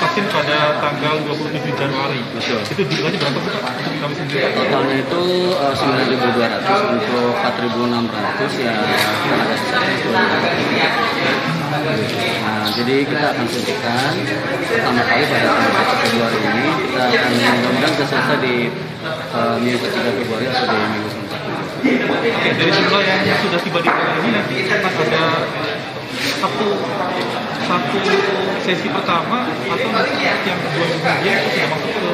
vaksin pada tanggal 27 Januari. Betul. Itu jumlahnya berapa Pak? Untuk kami sendiri. Totalnya itu 9.200 untuk 4.600 ya tenaga kesehatan 2.000. Nah, jadi kita akan suntikan pertama kali pada tanggal 1 Februari ini. Kita akan mudah-mudahan selesai di minggu ketiga Februari atau di minggu keempat. Oke, dari jumlah yang sudah tiba di kota ini nanti akan ada satu sesi pertama atau nanti yang kedua kemudian itu sudah masuk ke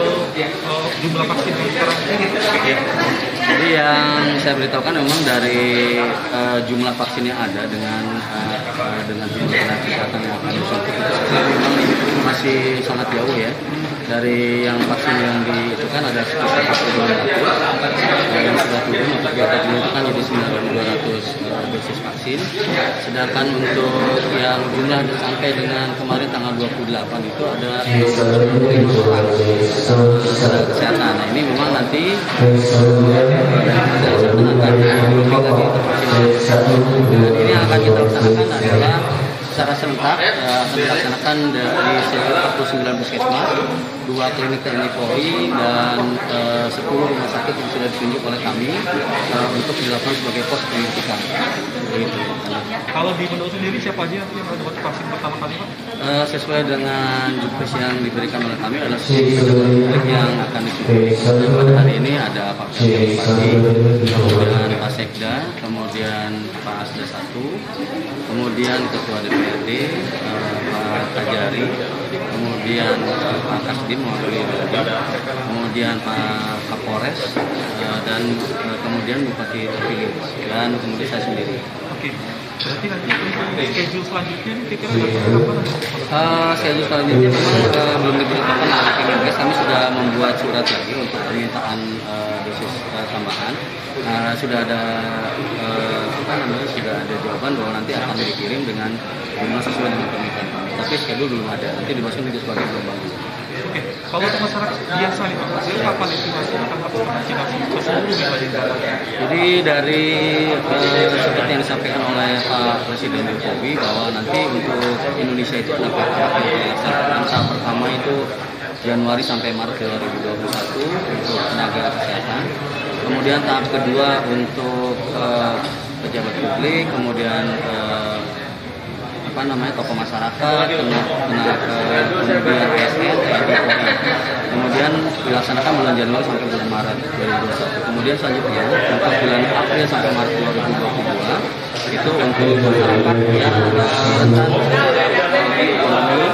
jumlah vaksin yang sekarang ini. Ya. Jadi yang saya beritahukan memang dari jumlah vaksin yang ada dengan jumlah tenaga kesehatan yang akan disuntik itu memang masih sangat jauh ya. Dari yang vaksin yang itu kan ada sekitar 4.200 yang sudah turun untuk kita menentukan jadi 9.200 dosis vaksin. Sedangkan untuk yang jumlah sampai dengan kemarin tanggal 28 itu ada 25 orang tenaga kesehatan. Nah ini memang nanti tenaga kesehatan akan diuji lagi untuk vaksinasi. Dan ini yang akan kita laksanakan adalah secara serentak akan dilaksanakan dari 49 puskesmas, 2 klinik TNI Polri dan 10 rumah sakit yang sudah ditunjuk oleh kami untuk dilakukan sebagai pos penyuntikan. Kalau di Mendut sendiri siapa aja yang mendapat vaksin pertama kali Pak? Sesuai dengan juknis yang diberikan oleh kami adalah publik yang akan disuntik. Pada hari ini ada Pak Bupati, kemudian Pak Sekda, kemudian Pak Asda 1, kemudian Ketua DPRD, Pak Kajari, kemudian Pak Kasdim mewakili Dalbi, kemudian Pak Kapolres, dan kemudian Bupati terpilih, dan kemudian saya sendiri. Oke, berarti nanti untuk schedule selanjutnya ini kira-kira kapan? Schedule selanjutnya memang belum diberitakan oleh Kemenkes. Kami sudah membuat surat lagi untuk permintaan dosis tambahan. Sudah ada sudah ada jawaban bahwa nanti akan dikirim dengan jumlah sesuai dengan permintaan kami. Tapi schedule belum ada. Nanti dimasukin itu sebagai gelombang. Oke, kalau untuk masyarakat biasa nih Pak, kapan estimasi akan vaksinasi ke seluruh wilayah? Jadi dari seperti yang disampaikan oleh Pak Presiden Jokowi bahwa nanti untuk Indonesia itu ada tahap pertama itu Januari sampai Maret 2021 untuk tenaga kesehatan. Kemudian tahap kedua untuk pejabat publik, kemudian tokoh masyarakat, kemudian ASN, kemudian dilaksanakan bulan Januari sampai bulan Maret 2021. Kemudian selanjutnya untuk bulan April sampai Maret 2022 itu untuk masyarakat yang rentan ekonomi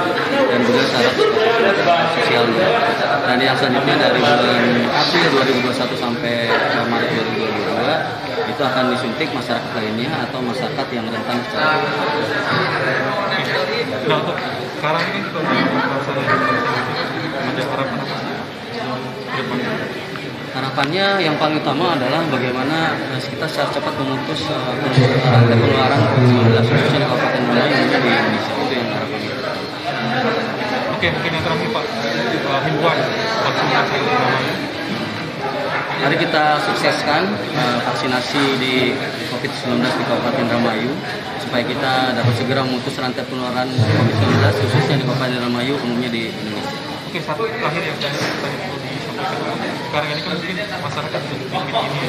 dan juga syarat sosialnya. Dan yang selanjutnya dari bulan April 2021 sampai Maret 2022 itu akan disuntik masyarakat lainnya atau masyarakat yang rentan secara. Nah, untuk sekarang ini kita ada harapan apa? Harapannya yang paling utama adalah bagaimana kita secara cepat memutus rantai penularan COVID-19 khususnya di Kabupaten Bandung yang ada di Indonesia. Itu yang harapan kita. Oke, mungkin yang terakhir Pak, himbauan vaksinasi namanya. Mari kita sukseskan vaksinasi di COVID-19 di Kabupaten Indramayu supaya kita dapat segera memutus rantai penularan COVID-19 khususnya di Kabupaten Indramayu umumnya di Indonesia. Oke, satu terakhir yang tadi perlu disampaikan. Sekarang ini kan mungkin masyarakat sudah ini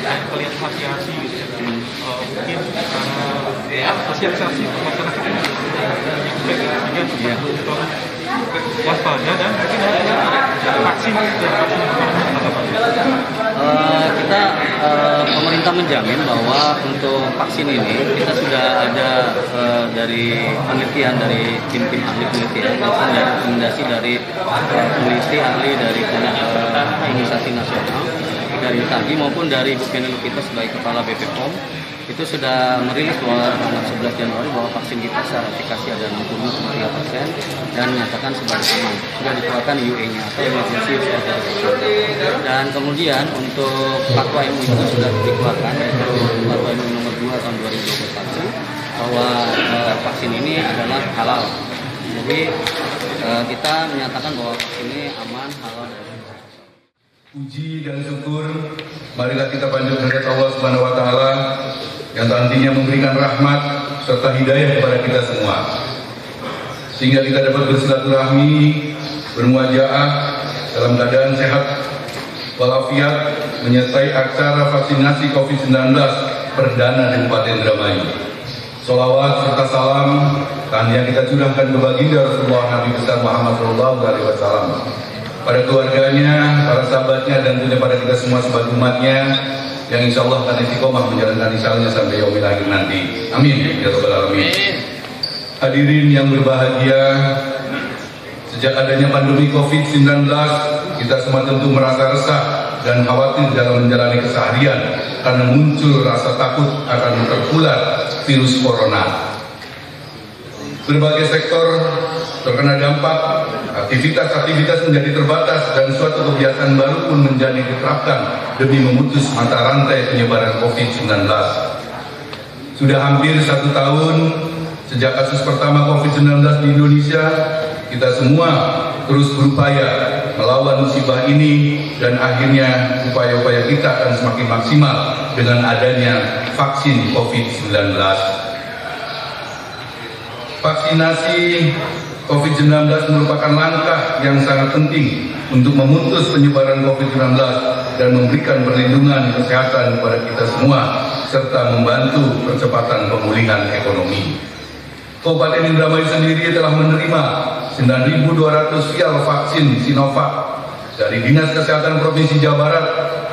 dan terlihat hati-hati gitu ya. Mungkin karena sosialisasi masyarakat ini sehingga untuk waspada dan mungkin vaksin kita pemerintah menjamin bahwa untuk vaksin ini kita sudah ada dari penelitian dari tim-tim ahli penelitian maupun dari rekomendasi dari peneliti ahli dari imunisasi nasional dari Tagi maupun dari Bu Penelu kita sebagai kepala BPOM itu sudah merilis bahwa tanggal 11 Januari bahwa vaksin kita secara efikasi ada 65,3% dan menyatakan sebagai aman. Sudah dikeluarkan UE-nya atau emergency use authorization. Dan kemudian untuk fatwa MUI itu sudah dikeluarkan yaitu fatwa MUI nomor 2 tahun 2021 bahwa vaksin ini adalah halal. Jadi kita menyatakan bahwa vaksin ini aman, halal dan puji dan syukur marilah kita panjatkan kepada Allah Subhanahu wa taala yang nantinya memberikan rahmat serta hidayah kepada kita semua sehingga kita dapat bersilaturahmi bermuajaah dalam keadaan sehat walafiat menyertai acara vaksinasi COVID-19 perdana di Kabupaten Indramayu. Sholawat serta salam tahniah kita curahkan ke baginda Rasulullah Nabi besar Muhammad SAW, pada keluarganya, para sahabatnya, dan tentunya pada kita semua sebagai umatnya yang insya Allah akan istiqomah menjalankan risalahnya sampai yaumil akhir nanti. Amin ya rabbal alamin. Hadirin yang berbahagia, sejak adanya pandemi COVID-19, kita semua tentu merasa resah dan khawatir dalam menjalani keseharian karena muncul rasa takut akan tertular virus corona. Berbagai sektor terkena dampak, aktivitas-aktivitas menjadi terbatas dan suatu kebiasaan baru pun menjadi diterapkan demi memutus mata rantai penyebaran COVID-19. Sudah hampir 1 tahun sejak kasus pertama COVID-19 di Indonesia, kita semua terus berupaya melawan musibah ini dan akhirnya upaya-upaya kita akan semakin maksimal dengan adanya vaksin COVID-19. Vaksinasi COVID-19 merupakan langkah yang sangat penting untuk memutus penyebaran COVID-19 dan memberikan perlindungan kesehatan kepada kita semua serta membantu percepatan pemulihan ekonomi. Kabupaten Indramayu sendiri telah menerima 9.200 vial vaksin Sinovac dari Dinas Kesehatan Provinsi Jawa Barat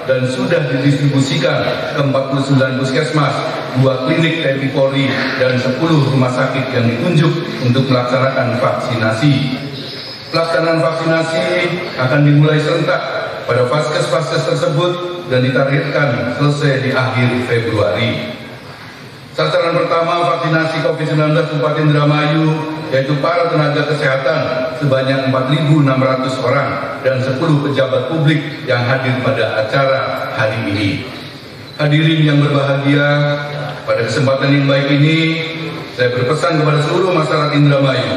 dan sudah didistribusikan ke 49 puskesmas, 2 klinik TNI Polri, dan 10 rumah sakit yang ditunjuk untuk melaksanakan vaksinasi. Pelaksanaan vaksinasi akan dimulai serentak pada vaskes-vaskes tersebut dan ditargetkan selesai di akhir Februari. Sasaran pertama vaksinasi COVID-19 Kabupaten Indramayu yaitu para tenaga kesehatan sebanyak 4.600 orang dan 10 pejabat publik yang hadir pada acara hari ini. Hadirin yang berbahagia, pada kesempatan yang baik ini saya berpesan kepada seluruh masyarakat Indramayu,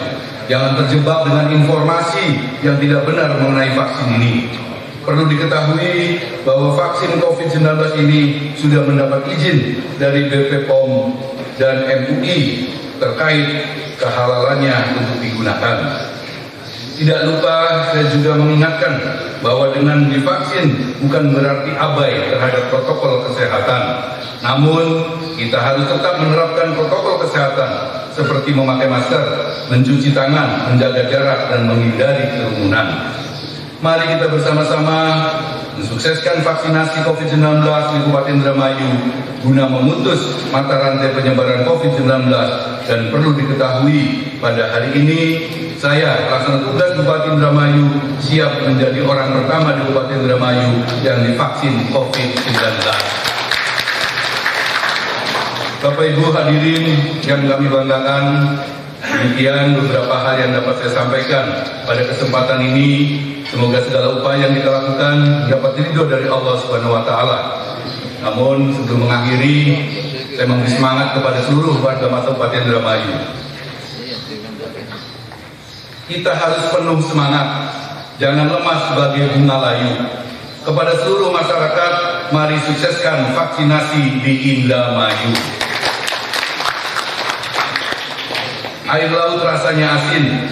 jangan terjebak dengan informasi yang tidak benar mengenai vaksin ini. Perlu diketahui bahwa vaksin COVID-19 ini sudah mendapat izin dari BP POM dan MUI terkait kehalalannya untuk digunakan. Tidak lupa saya juga mengingatkan bahwa dengan divaksin bukan berarti abai terhadap protokol kesehatan. Namun kita harus tetap menerapkan protokol kesehatan seperti memakai masker, mencuci tangan, menjaga jarak, dan menghindari kerumunan. Mari kita bersama-sama mensukseskan vaksinasi COVID-19 di Kabupaten Indramayu guna memutus mata rantai penyebaran COVID-19. Dan perlu diketahui, pada hari ini saya, pelaksana tugas Bupati Indramayu, siap menjadi orang pertama di Kabupaten Indramayu yang divaksin COVID-19. Bapak Ibu hadirin yang kami banggakan, demikian beberapa hal yang dapat saya sampaikan pada kesempatan ini. Semoga segala upaya yang kita lakukan dapat ridho dari Allah Subhanahu wa Ta'ala. Namun sebelum mengakhiri, saya memberi semangat kepada seluruh warga Kabupaten Indramayu. Kita harus penuh semangat, jangan lemah sebagai bunga layu. Kepada seluruh masyarakat, mari sukseskan vaksinasi di Indramayu. Air laut rasanya asin,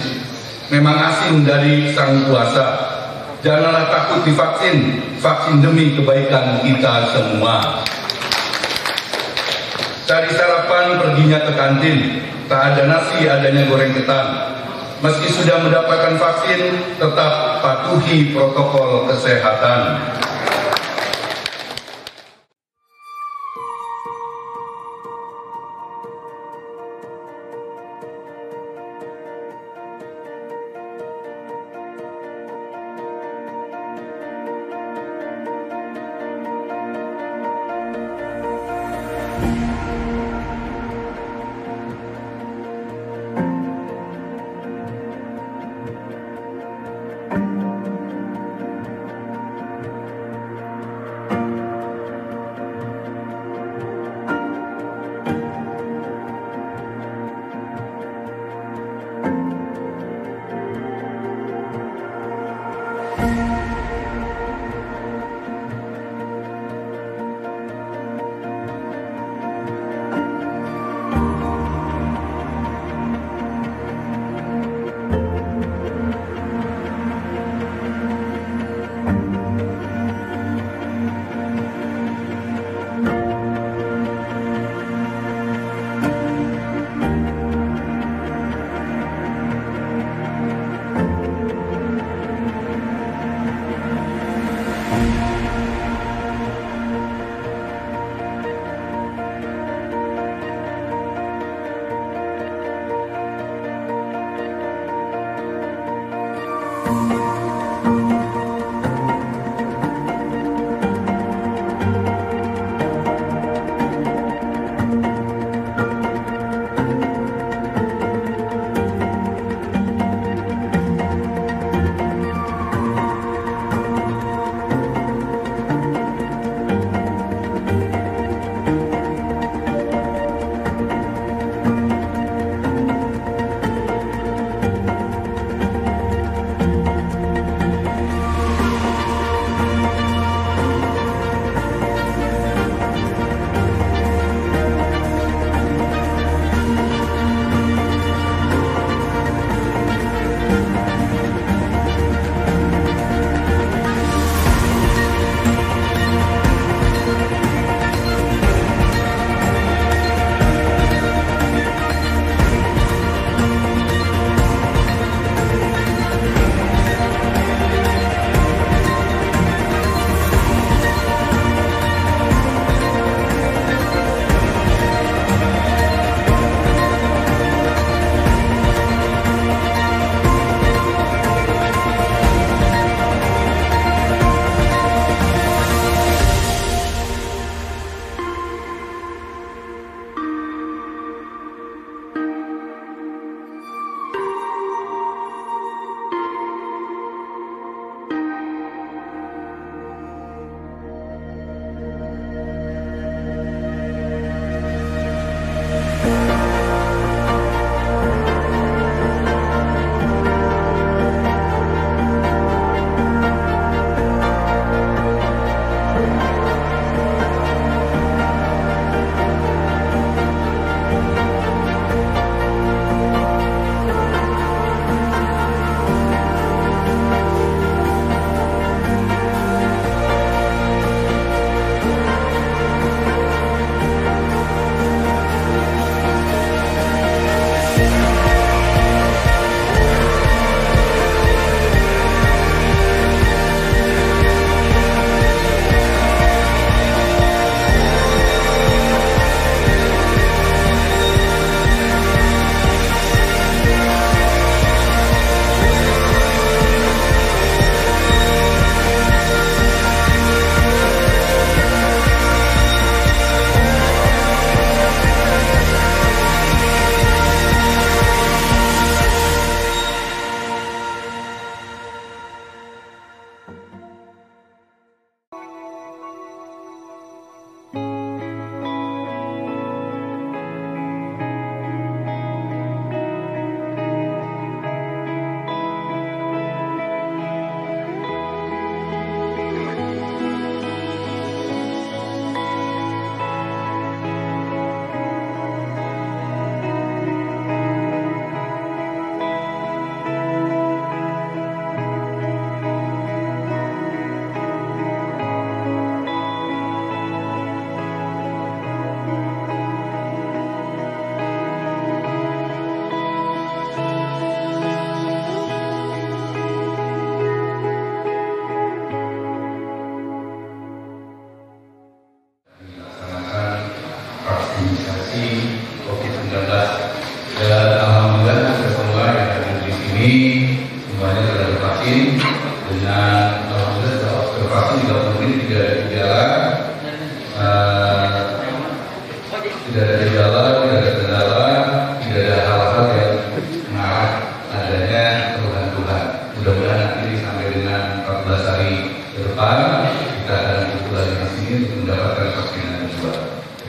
memang asin dari Sang Kuasa. Janganlah takut divaksin, vaksin demi kebaikan kita semua. Cari sarapan, perginya ke kantin, tak ada nasi, adanya goreng ketan. Meski sudah mendapatkan vaksin, tetap patuhi protokol kesehatan.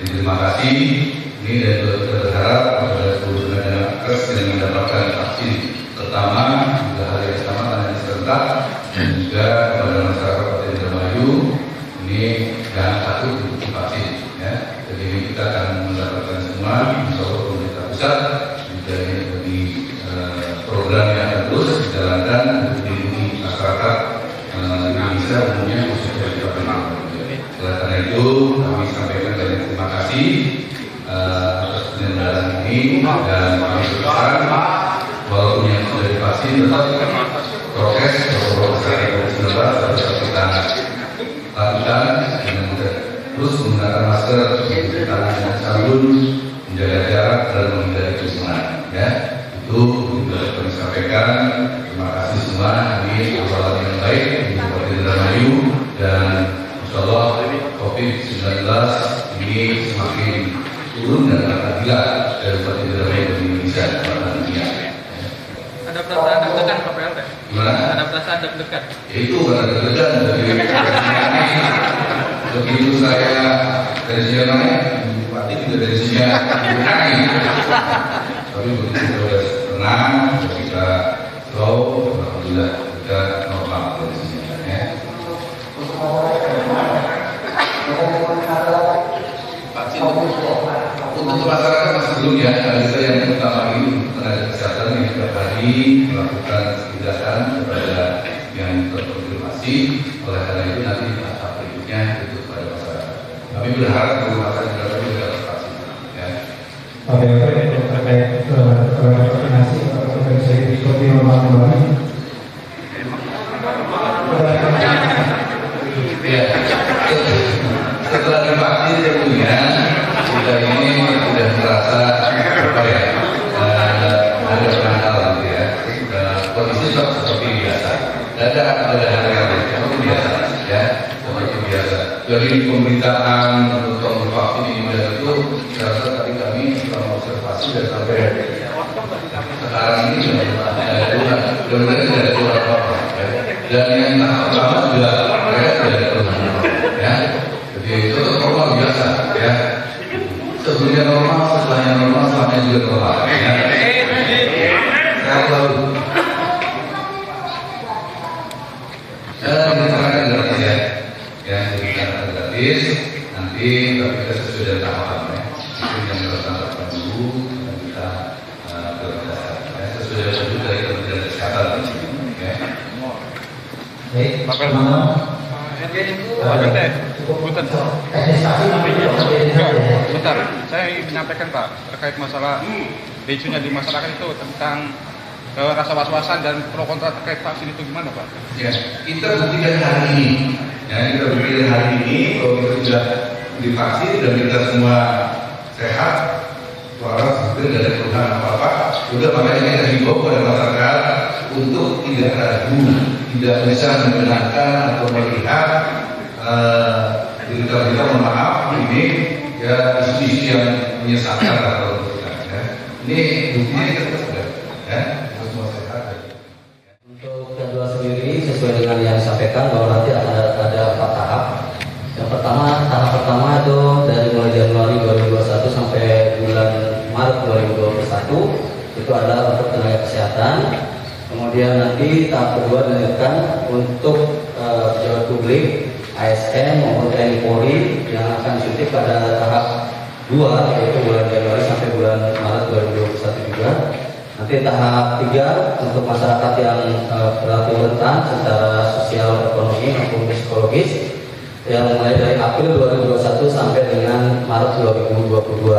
Terima kasih. Ini dan kita berharap kepada seluruh tenaga nakes yang mendapatkan vaksin pertama juga hari yang sama dan serentak, dan juga kepada masyarakat Kota Indramayu ini jangan takut untuk divaksin. Ya. Jadi kita akan mendapatkan semua, insya Allah pemerintah pusat juga ini program yang akan terus dijalankan untuk melindungi masyarakat Indonesia umumnya khususnya di Kota Indramayu. Oleh karena itu kami sampaikan banyak terima kasih atas penyelenggaraan ini, dan kami berpesan walaupun yang sudah divaksin tetap prokes protokol kesehatan COVID-19 harus kita lakukan dengan terus menggunakan masker, mencuci tangan dengan sabun, menjaga jarak dan menghindari kerumunan. Ya, itu juga kami sampaikan. Terima kasih semua. mudahan ini awalan yang baik di Kabupaten Indramayu dan insyaallah COVID-19 ini semakin turun dan akan hilang dari Kabupaten Indramayu dan Indonesia dan dunia. Ada perasaan deg-degan Pak PLT? Gimana? Ada perasaan deg-degan? Ya itu karena deg-degan begitu saya dari sini naik, Bupati juga dari sini naik. Tapi begitu kita sudah tenang, kita slow, alhamdulillah kita normal dari sini. Ya. Vaksin untuk masyarakat masih belum ya. Kita yang utama ini tenaga kesehatan yang setiap hari melakukan tindakan kepada yang terkonfirmasi. Oleh karena itu nanti tahap berikutnya itu kepada masyarakat. Kami berharap bahwa masyarakat juga dapat vaksin. Ya. Oke, terkait vaksinasi atau bisa seperti normal kembali. Ya, setelah divaksin tentunya kita ini sudah merasa apa ya, ada penangkal gitu ya. Kondisi seperti biasa. Ada hal-hal seperti biasa ya, seperti biasa. Jadi pemberitaan untuk vaksin ini dan itu saya rasa tadi kami telah observasi dan sampai sekarang ini sudah tidak ada kurang apa-apa ya. Dan yang tahap pertama juga mereka tidak ada kurang ya. Jadi itu normal biasa ya. Sebelumnya normal, setelahnya normal, setelahnya juga normal ya. Saya tahu. Diberikan gratis ya, diberikan gratis. Nanti tapi kita sesuai dengan tahapan ya. Itu yang dilakukan dulu dan kita berdasarkan ya, sesuai dengan dari Kementerian Kesehatan di sini. Ya. Baik, Pak PLT. Bentar, saya ingin menyampaikan Pak terkait masalah isunya di masyarakat itu tentang rasa was-wasan dan pro kontra terkait vaksin itu gimana Pak? Ya, kita buktikan hari ini. Ya, kita buktikan hari ini kalau kita sudah divaksin dan kita semua sehat, waras, tidak ada keluhan apa-apa. Sudah makanya kita himbau kepada masyarakat untuk tidak ragu, tidak bisa mendengarkan atau melihat berita-berita mohon maaf ini ya isu-isu yang menyesatkan atau ya. Ini buktinya kita sudah ya. Untuk jadwal sendiri sesuai dengan yang disampaikan bahwa nanti ada 4 tahap. Yang pertama, tahap pertama itu dari mulai Januari 2021 sampai bulan Maret 2021 itu adalah untuk tenaga kesehatan. Kemudian nanti tahap kedua dilanjutkan untuk pejabat publik, ASN maupun TNI Polri yang akan disuntik pada tahap 2 yaitu bulan Januari sampai bulan Maret 2021 juga. Nanti tahap 3 untuk masyarakat yang berarti rentan secara sosial, ekonomi maupun psikologis yang mulai dari April 2021 sampai dengan Maret 2022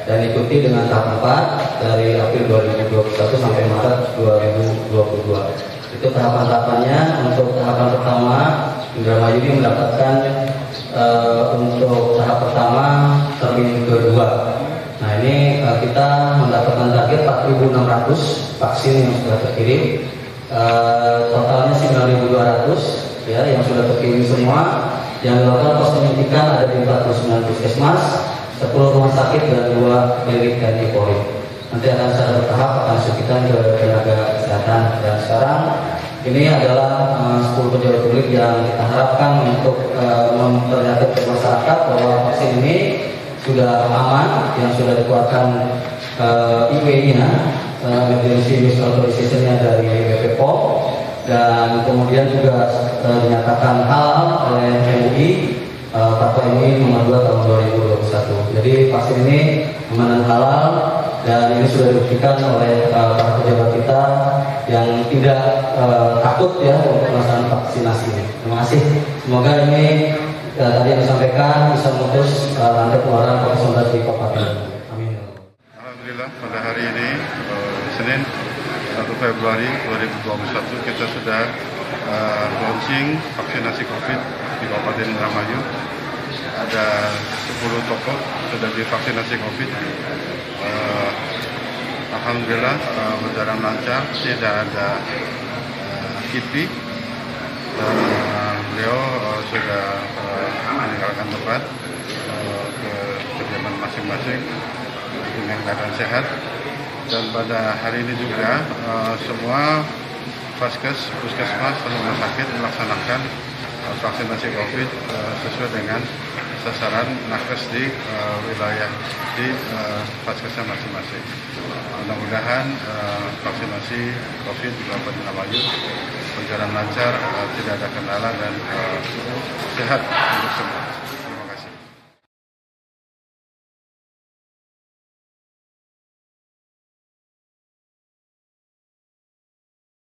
dan ikuti dengan tahap 4 dari April 2021 sampai Maret 2022. Itu tahapan-tahapannya. Untuk tahapan pertama Indramayu ini mendapatkan untuk tahap pertama termin kedua. Nah ini kita mendapatkan target 4.600 vaksin yang sudah terkirim, totalnya 9.200 ya yang sudah terkirim semua. Yang dilakukan pos penyuntikan ada di 49 puskesmas, 10 rumah sakit dan 2 klinik TNI Polri. Nanti akan secara bertahap akan disuntikan ke tenaga kesehatan. Dan sekarang ini adalah 10 pejabat publik yang kita harapkan untuk memperlihatkan ke masyarakat bahwa vaksin ini sudah aman, yang sudah dikeluarkan IW-nya, Emergency Use Authorization-nya dari BPOM, dan kemudian juga dinyatakan halal oleh MUI Fatwa MUI nomor 2 tahun 2021. Jadi vaksin ini aman dan halal dan ini sudah dibuktikan oleh para pejabat kita yang tidak takut ya untuk melaksanakan vaksinasi ini. Terima kasih. Semoga ini tadi yang disampaikan bisa memutus rantai penularan COVID-19 di Kabupaten. Amin. Alhamdulillah pada hari ini Senin 1 Februari 2021 kita sudah launching vaksinasi COVID di Kabupaten Indramayu. Ada 10 tokoh sudah divaksinasi COVID. Alhamdulillah berjalan lancar, tidak ada KIPI dan beliau sudah meninggalkan tempat ke kediaman masing-masing dengan keadaan sehat. Dan pada hari ini juga semua Vaskes, Puskesmas, dan rumah sakit melaksanakan vaksinasi COVID sesuai dengan sasaran nakes di wilayah di Vaskesnya masing-masing. Mudah-mudahan vaksinasi COVID di Kabupaten Indramayu berjalan lancar, tidak ada kendala dan sehat untuk semua.